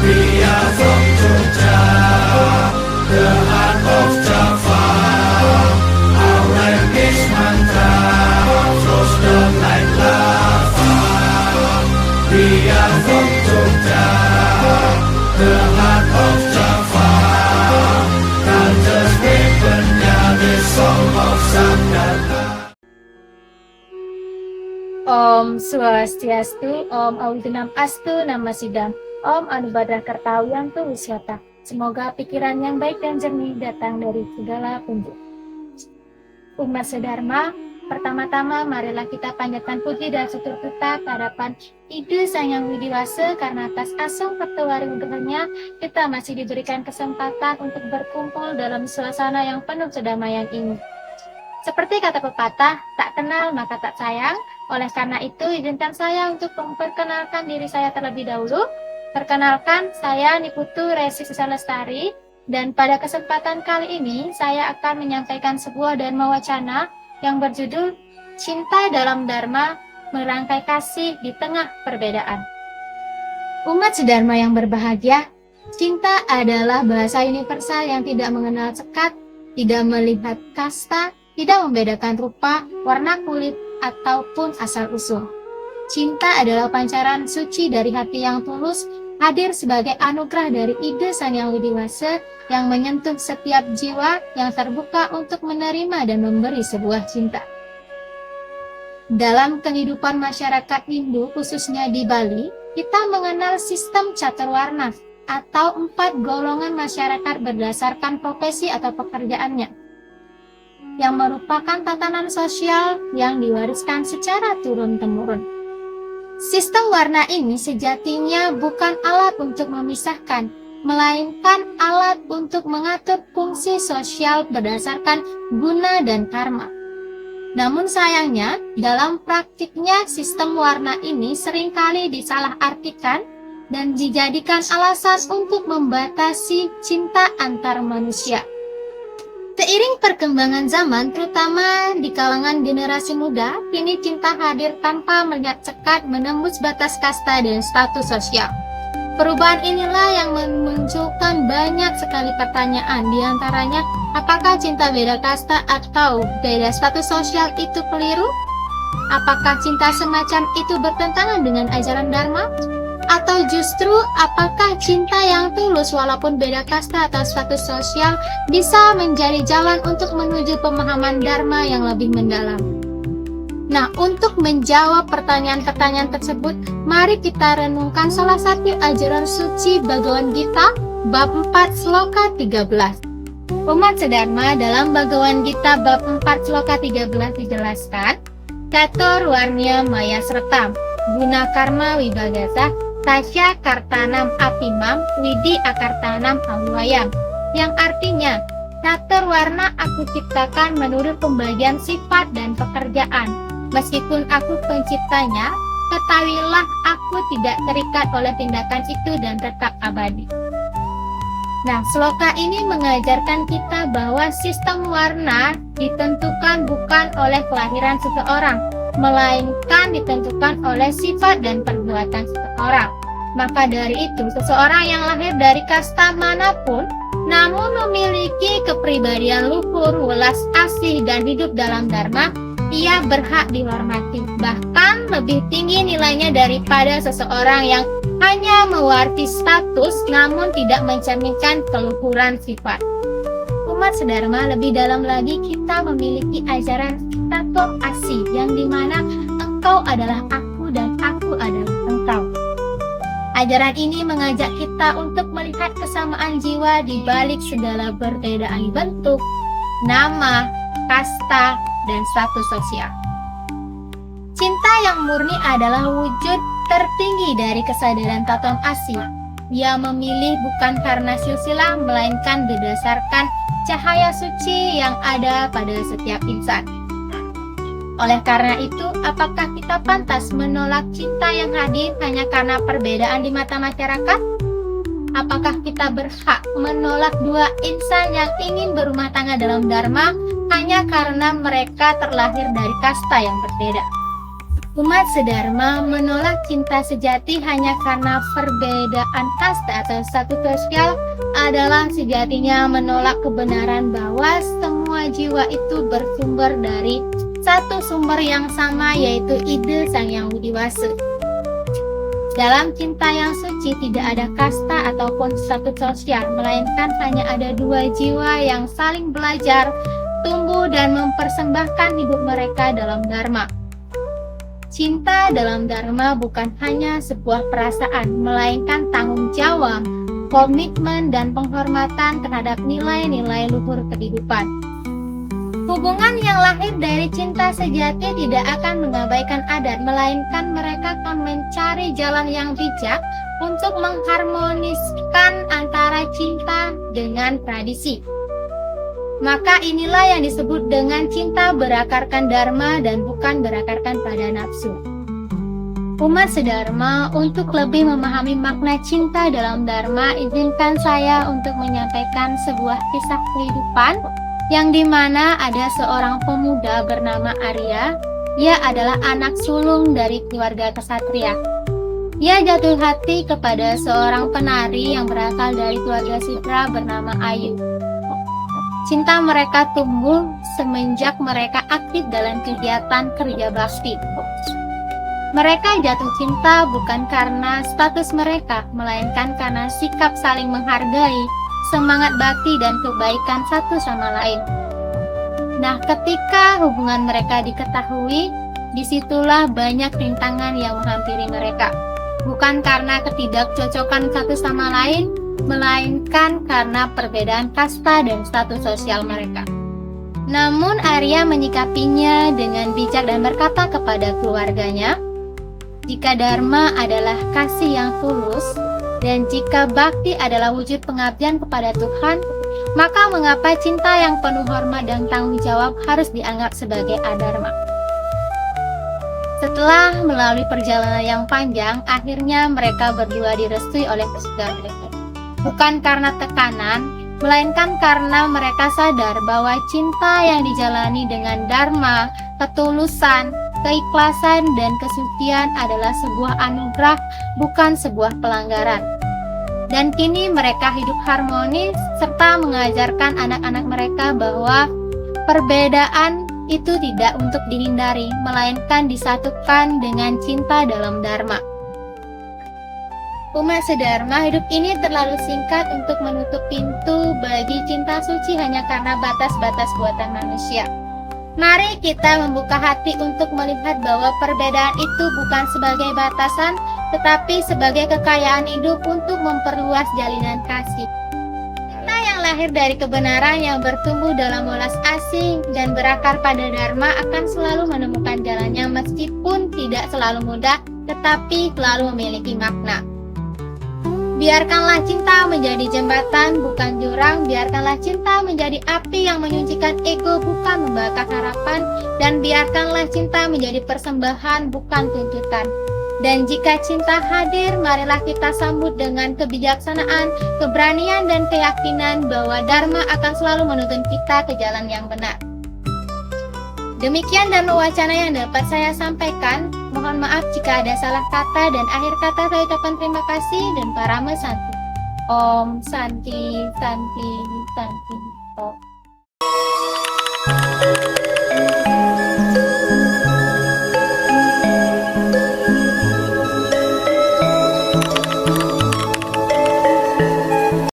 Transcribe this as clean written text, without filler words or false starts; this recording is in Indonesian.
We are from Jogja, the heart of Java. Our language mantra flows down like lava. We are from Jogja, the heart of Java. Culture's weaponnya, the song of Sanggata. Om Swastiastu, Om Awidunam Astu, Nama Sidam, Om Anubadrah Kartawiyantu Wisyata. Semoga pikiran yang baik dan jernih datang dari segala penjuru. Umat sedharma, pertama-tama marilah kita panjatkan puji dan syukur kita kehadapan Ide Sang Yang Widiwasa karena atas asung pertuwaring udahnya kita masih diberikan kesempatan untuk berkumpul dalam suasana yang penuh kedamaian ini. Seperti kata pepatah, tak kenal maka tak sayang. Oleh karena itu, izinkan saya untuk memperkenalkan diri saya terlebih dahulu. Perkenalkan, saya Niputu Resi Susalestari, dan pada kesempatan kali ini saya akan menyampaikan sebuah dharma wacana yang berjudul Cinta dalam Dharma, Merangkai Kasih di Tengah Perbedaan. Umat sedharma yang berbahagia, cinta adalah bahasa universal yang tidak mengenal sekat, tidak melihat kasta, tidak membedakan rupa, warna kulit, ataupun asal-usul. Cinta adalah pancaran suci dari hati yang tulus, hadir sebagai anugerah dari Ide Sang Yang Widiwasa yang menyentuh setiap jiwa yang terbuka untuk menerima dan memberi sebuah cinta. Dalam kehidupan masyarakat Hindu, khususnya di Bali, kita mengenal sistem caturwarna atau 4 golongan masyarakat berdasarkan profesi atau pekerjaannya, yang merupakan tatanan sosial yang diwariskan secara turun-temurun. Sistem warna ini sejatinya bukan alat untuk memisahkan, melainkan alat untuk mengatur fungsi sosial berdasarkan guna dan karma. Namun sayangnya, dalam praktiknya sistem warna ini seringkali disalahartikan dan dijadikan alasan untuk membatasi cinta antar manusia. Seiring perkembangan zaman, terutama di kalangan generasi muda, kini cinta hadir tanpa melihat sekat, menembus batas kasta dan status sosial. Perubahan inilah yang memunculkan banyak sekali pertanyaan, diantaranya apakah cinta beda kasta atau beda status sosial itu keliru? Apakah cinta semacam itu bertentangan dengan ajaran Dharma? Atau justru apakah cinta yang tulus walaupun beda kasta atau status sosial bisa menjadi jalan untuk menuju pemahaman Dharma yang lebih mendalam? Nah, untuk menjawab pertanyaan-pertanyaan tersebut, mari kita renungkan salah satu ajaran suci Bhagavad Gita bab 4 sloka 13. Umat sedharma, dalam Bhagavad Gita bab 4 sloka 13 dijelaskan, Catur warnya maya sretam, guna karma wibagasa, Tasya kartanam apimam, widi akartanam awayam, yang artinya, catur warna aku ciptakan menurut pembagian sifat dan pekerjaan. Meskipun aku penciptanya, ketahuilah aku tidak terikat oleh tindakan itu dan tetap abadi. Nah, sloka ini mengajarkan kita bahwa sistem warna ditentukan bukan oleh kelahiran seseorang, melainkan ditentukan oleh sifat dan perbuatan seseorang. Maka dari itu, seseorang yang lahir dari kasta manapun, namun memiliki kepribadian luhur, welas asih, dan hidup dalam dharma, ia berhak dihormati. Bahkan lebih tinggi nilainya daripada seseorang yang hanya mewarisi status, namun tidak mencerminkan keluhuran sifat. Umat sedharma, lebih dalam lagi kita memiliki ajaran tato asih, yang dimana engkau adalah aku dan aku adalah engkau. Ajaran ini mengajak kita untuk melihat kesamaan jiwa di balik segala perbedaan bentuk, nama, kasta, dan status sosial. Cinta yang murni adalah wujud tertinggi dari kesadaran taton asih. Ia memilih bukan karena silsilah, melainkan berdasarkan cahaya suci yang ada pada setiap insan. Oleh karena itu, apakah kita pantas menolak cinta yang hadir hanya karena perbedaan di mata masyarakat? Apakah kita berhak menolak dua insan yang ingin berumah tangga dalam dharma hanya karena mereka terlahir dari kasta yang berbeda? Umat sedharma menolak cinta sejati hanya karena perbedaan kasta atau status sosial adalah sejatinya menolak kebenaran bahwa semua jiwa itu bersumber dari satu sumber yang sama, yaitu ide Sang Yang Widi Wase. Dalam cinta yang suci tidak ada kasta ataupun status sosial, melainkan hanya ada dua jiwa yang saling belajar, tumbuh dan mempersembahkan hidup mereka dalam dharma. Cinta dalam dharma bukan hanya sebuah perasaan, melainkan tanggung jawab, komitmen dan penghormatan terhadap nilai-nilai luhur kehidupan. Hubungan yang lahir dari cinta sejati tidak akan mengabaikan adat, melainkan mereka akan mencari jalan yang bijak untuk mengharmoniskan antara cinta dengan tradisi. Maka inilah yang disebut dengan cinta berakarkan dharma dan bukan berakarkan pada nafsu. Umat sedharma, untuk lebih memahami makna cinta dalam dharma, izinkan saya untuk menyampaikan sebuah kisah kehidupan yang dimana ada seorang pemuda bernama Arya. Ia adalah anak sulung dari keluarga kesatria. Ia jatuh hati kepada seorang penari yang berasal dari keluarga Sidra bernama Ayu. Cinta mereka tumbuh semenjak mereka aktif dalam kegiatan kerja bakti. Mereka jatuh cinta bukan karena status mereka, melainkan karena sikap saling menghargai, semangat bakti dan kebaikan satu sama lain. Nah, ketika hubungan mereka diketahui, disitulah banyak rintangan yang menghampiri mereka. Bukan karena ketidakcocokan satu sama lain, melainkan karena perbedaan kasta dan status sosial mereka. Namun Arya menyikapinya dengan bijak dan berkata kepada keluarganya, jika dharma adalah kasih yang tulus, dan jika bakti adalah wujud pengabdian kepada Tuhan, maka mengapa cinta yang penuh hormat dan tanggung jawab harus dianggap sebagai adharma? Setelah melalui perjalanan yang panjang, akhirnya mereka berdua direstui oleh kesudahan mereka. Bukan karena tekanan, melainkan karena mereka sadar bahwa cinta yang dijalani dengan dharma, ketulusan, keikhlasan, dan kesucian adalah sebuah anugerah, bukan sebuah pelanggaran. Dan kini mereka hidup harmonis serta mengajarkan anak-anak mereka bahwa perbedaan itu tidak untuk dihindari, melainkan disatukan dengan cinta dalam dharma. Umat sedharma, hidup ini terlalu singkat untuk menutup pintu bagi cinta suci hanya karena batas-batas buatan manusia. Mari kita membuka hati untuk melihat bahwa perbedaan itu bukan sebagai batasan, tetapi sebagai kekayaan hidup untuk memperluas jalinan kasih. Cinta yang lahir dari kebenaran yang bertumbuh dalam welas asih dan berakar pada dharma akan selalu menemukan jalannya meskipun tidak selalu mudah, tetapi selalu memiliki makna. Biarkanlah cinta menjadi jembatan, bukan jurang. Biarkanlah cinta menjadi api yang menyucikan ego, bukan membakar harapan. Dan biarkanlah cinta menjadi persembahan, bukan tuntutan. Dan jika cinta hadir, marilah kita sambut dengan kebijaksanaan, keberanian, dan keyakinan bahwa dharma akan selalu menuntun kita ke jalan yang benar. Demikian dan wacana yang dapat saya sampaikan. Mohon maaf jika ada salah kata, dan akhir kata saya ucapkan terima kasih dan parama santi. Om Santi Santi Santi Om.